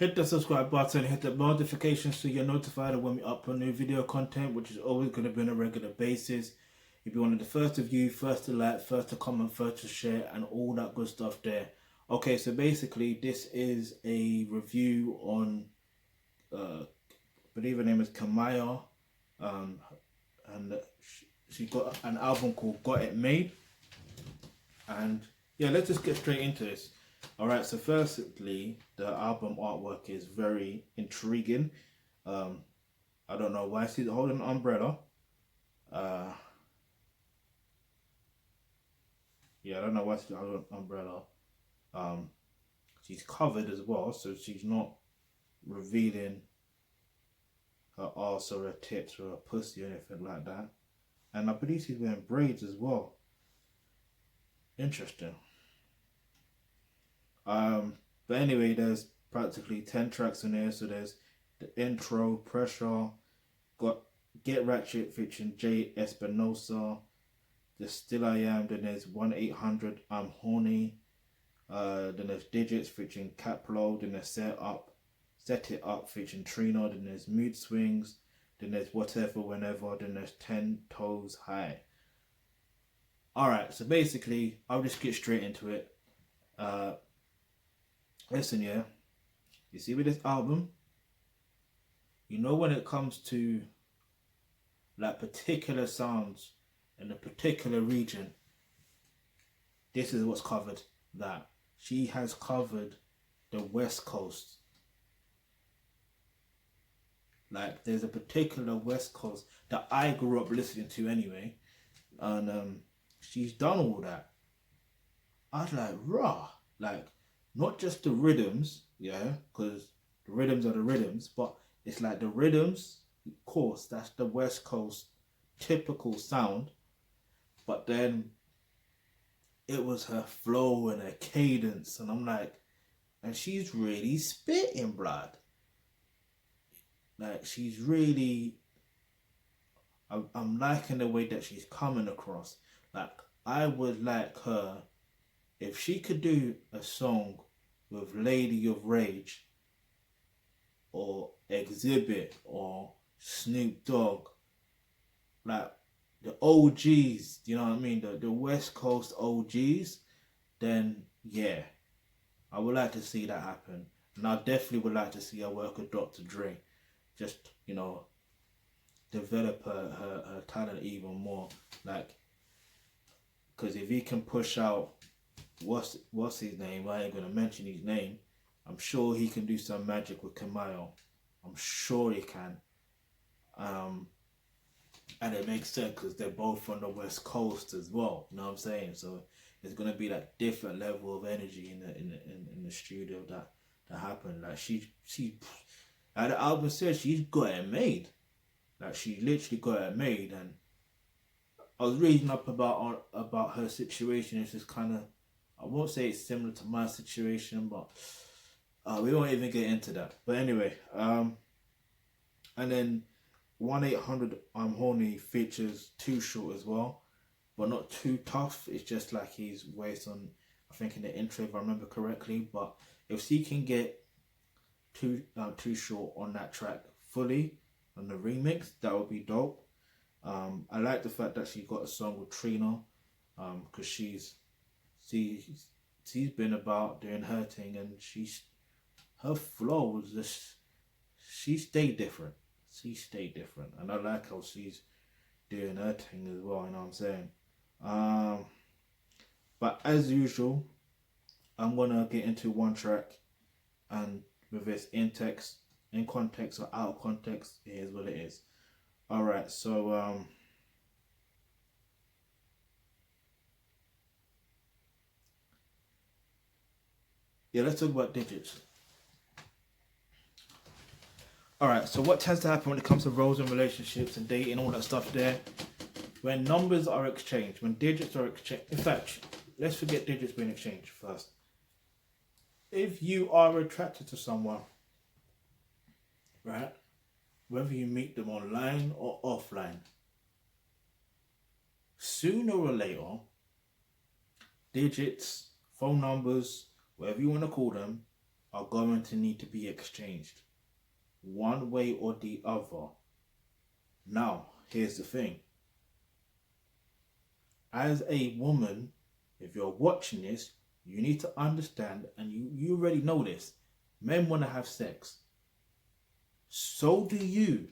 Hit the subscribe button, hit the notifications so you're notified of when we upload new video content, which is always going to be on a regular basis. You'll be one of the first to view, first to like, first to comment, first to share, and all that good stuff there. Okay, so basically this is a review on, I believe her name is Kamaiyah, and she got an album called Got It Made. And yeah, let's just get straight into this. Alright, so firstly, the album artwork is very intriguing. I don't know why she's holding an umbrella. Yeah, I don't know why she's holding an umbrella. She's covered as well, so she's not revealing her arse or her tits or her pussy or anything like that. And I believe she's wearing braids as well. Interesting. But anyway, there's practically 10 tracks in there. So there's the intro, Pressure, got Get Ratchet featuring Jay Espinosa, the Still I Am, then there's 1-800 I'm Horny, then there's Digits featuring Caplow, then there's Set It Up featuring Trina, then there's Mood Swings, then there's Whatever Whenever, then there's 10 Toes High. Alright, so basically I'll just get straight into it. Listen, yeah, you see with this album, you know, when it comes to like particular sounds in a particular region, this is what's covered. That she has covered the West Coast. Like there's a particular West Coast that I grew up listening to anyway, and she's done all that. I was like, raw, like not just the rhythms, yeah, because the rhythms are the rhythms, but it's like the rhythms, of course, that's the West Coast typical sound, but then it was her flow and her cadence, and I'm like, and she's really spitting, blood. Like she's really, I'm liking the way that she's coming across. Like I would like her, if she could do a song with Lady of Rage or Exhibit or Snoop Dogg, like the OGs, you know what I mean, the West Coast OGs, then yeah, I would like to see that happen. And I definitely would like to see her work with Dr. Dre. Just, you know, develop her talent even more. Like, because if he can push out what's his name? I ain't gonna mention his name. I'm sure he can do some magic with Kamaiyah. I'm sure he can. And it makes sense because they're both from the West Coast as well. You know what I'm saying? So it's gonna be that different level of energy in the studio that happened. Like she like the album says, she's got it made. Like she literally got it made. And I was reading up about her situation. It's just kind of, I won't say it's similar to my situation, but we won't even get into that. But anyway, and then 1-800 I'm Horny features Too Short as well, but not too tough. It's just like his voice on, I think in the intro if I remember correctly. But if she can get Too Short on that track fully on the remix, that would be dope. I like the fact that she got a song with Trina, because she's been about doing her thing, and her flow was just, she stayed different. She stayed different, and I like how she's doing her thing as well. You know what I'm saying? But as usual, I'm gonna get into one track, and with its in context or out of context, it is what it is. All right, so yeah, let's talk about Digits. Alright, so what tends to happen when it comes to roles and relationships and dating, all that stuff there, when numbers are exchanged, when digits are exchanged, in fact, let's forget digits being exchanged first. If you are attracted to someone, right, whether you meet them online or offline, sooner or later, digits, phone numbers, whatever you want to call them, are going to need to be exchanged one way or the other. Now, here's the thing. As a woman, if you're watching this, you need to understand, and you already know this, men want to have sex. So do you.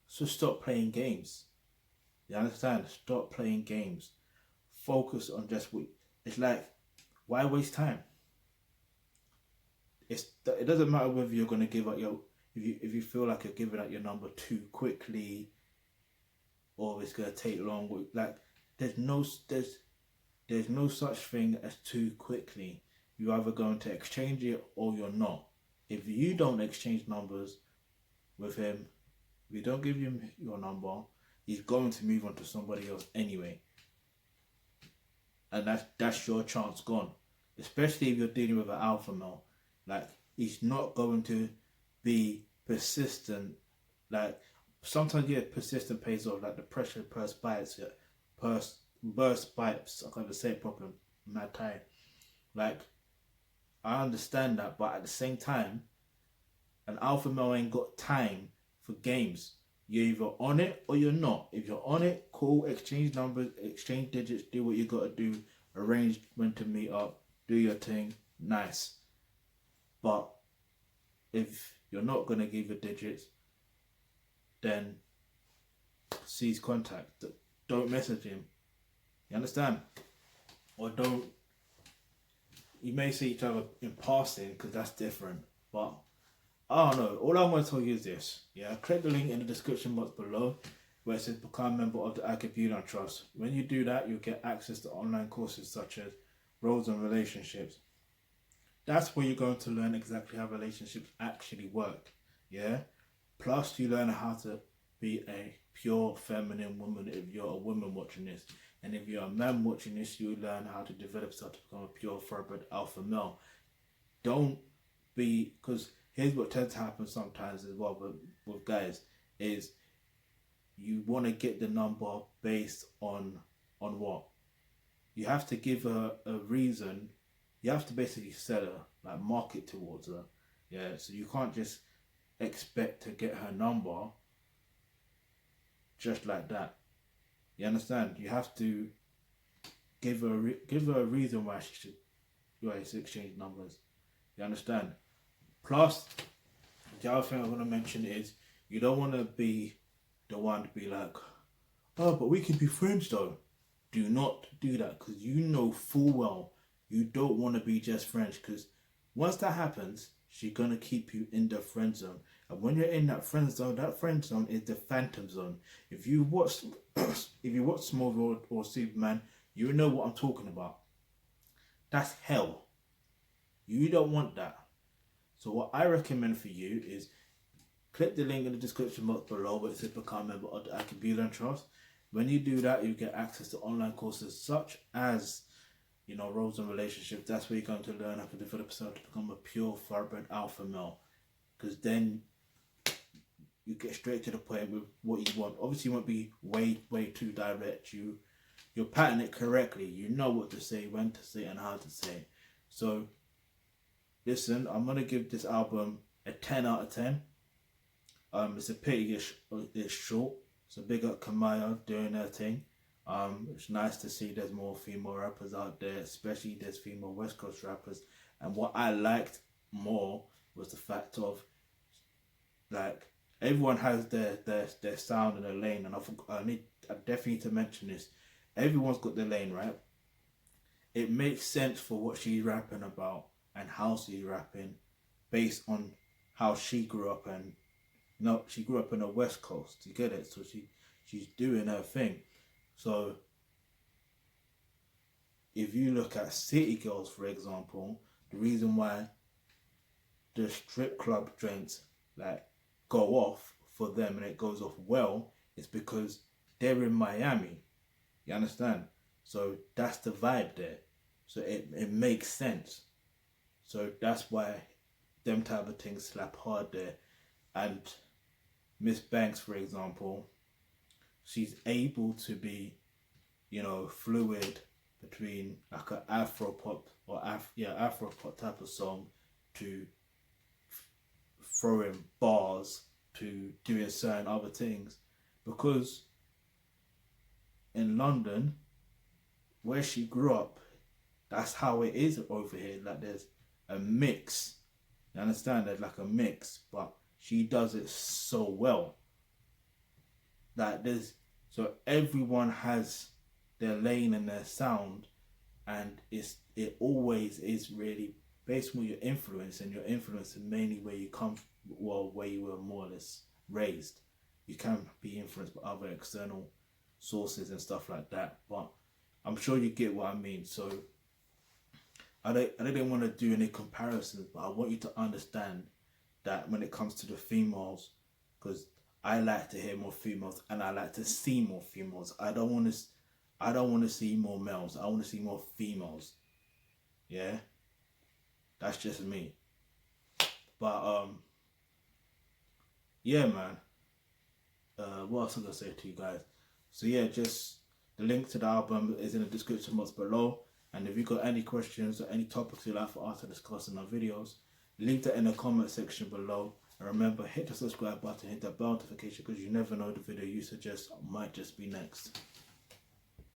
So stop playing games. You understand? Stop playing games. Focus on just what. It's like, why waste time? It doesn't matter whether you're gonna give up your if you feel like you're giving out your number too quickly, or it's gonna take long. Like there's no such thing as too quickly. You're either going to exchange it or you're not. If you don't exchange numbers with him, if you don't give him your number, he's going to move on to somebody else anyway. And that's your chance gone. Especially if you're dealing with an alpha male. Like, he's not going to be persistent. Like, sometimes, yeah, persistent pays off. Like, the pressure burst bites. Burst bites. I can't even say it properly. Mad time. Like, I understand that, but at the same time, an alpha male ain't got time for games. You're either on it or you're not. If you're on it, cool, exchange numbers, exchange digits, do what you gotta do, arrange when to meet up, do your thing, nice. But if you're not gonna give your digits, then cease contact. Don't message him. You understand? Or don't. You may see each other in passing because that's different. But I don't know. All I want to tell you is this. Yeah, click the link in the description box below where it says become a member of the Kamaiyah Trust. When you do that, you'll get access to online courses such as roles and relationships. That's where you're going to learn exactly how relationships actually work. Yeah. Plus, you learn how to be a pure feminine woman if you're a woman watching this. And if you're a man watching this, you learn how to develop yourself to become a pure thoroughbred alpha male. Don't be, because here's what tends to happen sometimes as well with guys, is you want to get the number based on what? You have to give her a reason. You have to basically sell her, like market towards her. Yeah, so you can't just expect to get her number just like that. You understand? You have to give her a reason why she should exchange numbers. You understand? Plus, the other thing I want to mention is you don't want to be the one to be like, oh, but we can be friends though. Do not do that, because you know full well you don't want to be just friends, because once that happens, she's going to keep you in the friend zone. And when you're in that friend zone is the phantom zone. If you watch Smallville or Superman, you know what I'm talking about. That's hell. You don't want that. So what I recommend for you is click the link in the description box below where it says become a member of the Kamaiyah Trust. When you do that, you get access to online courses such as, roles and relationships. That's where you're going to learn how to develop yourself to become a pure thoroughbred alpha male. Because then you get straight to the point with what you want. Obviously, you won't be way too direct. You'll pattern it correctly. You know what to say, when to say, and how to say it. So, listen, I'm going to give this album a 10 out of 10. It's a pity it's short. So big up Kamaiyah doing her thing. It's nice to see there's more female rappers out there, especially there's female West Coast rappers. And what I liked more was the fact of, like, everyone has their sound and their lane, and I definitely need to mention this. Everyone's got their lane, right? It makes sense for what she's rapping about and how she's rapping based on how she grew up, and she grew up in the West Coast. You get it? So she's doing her thing. So if you look at City Girls, for example, the reason why the strip club joints like go off for them and it goes off well is because they're in Miami. You understand? So that's the vibe there. So it makes sense. So that's why them type of things slap hard there. And Miss Banks, for example, she's able to be, fluid between like an Afro pop or Afro pop type of song to throwing bars to doing certain other things, because in London, where she grew up, that's how it is over here. Like there's a mix. You understand? There's like a mix, but she does it so well. Like so everyone has their lane and their sound, and it always is really based on your influence, and your influence is mainly where you come, well, where you were more or less raised. You can be influenced by other external sources and stuff like that, but I'm sure you get what I mean. So I didn't want to do any comparisons, but I want you to understand that when it comes to the females, because I like to hear more females and I like to see more females. I don't want to see more males. I want to see more females. Yeah, that's just me. But yeah, man. What else am I gonna say to you guys? So yeah, just the link to the album is in the description box below. And if you've got any questions or any topics you'd like for us to discuss in our videos, leave that in the comment section below. And remember, hit the subscribe button, hit that bell notification, because you never know, the video you suggest might just be next.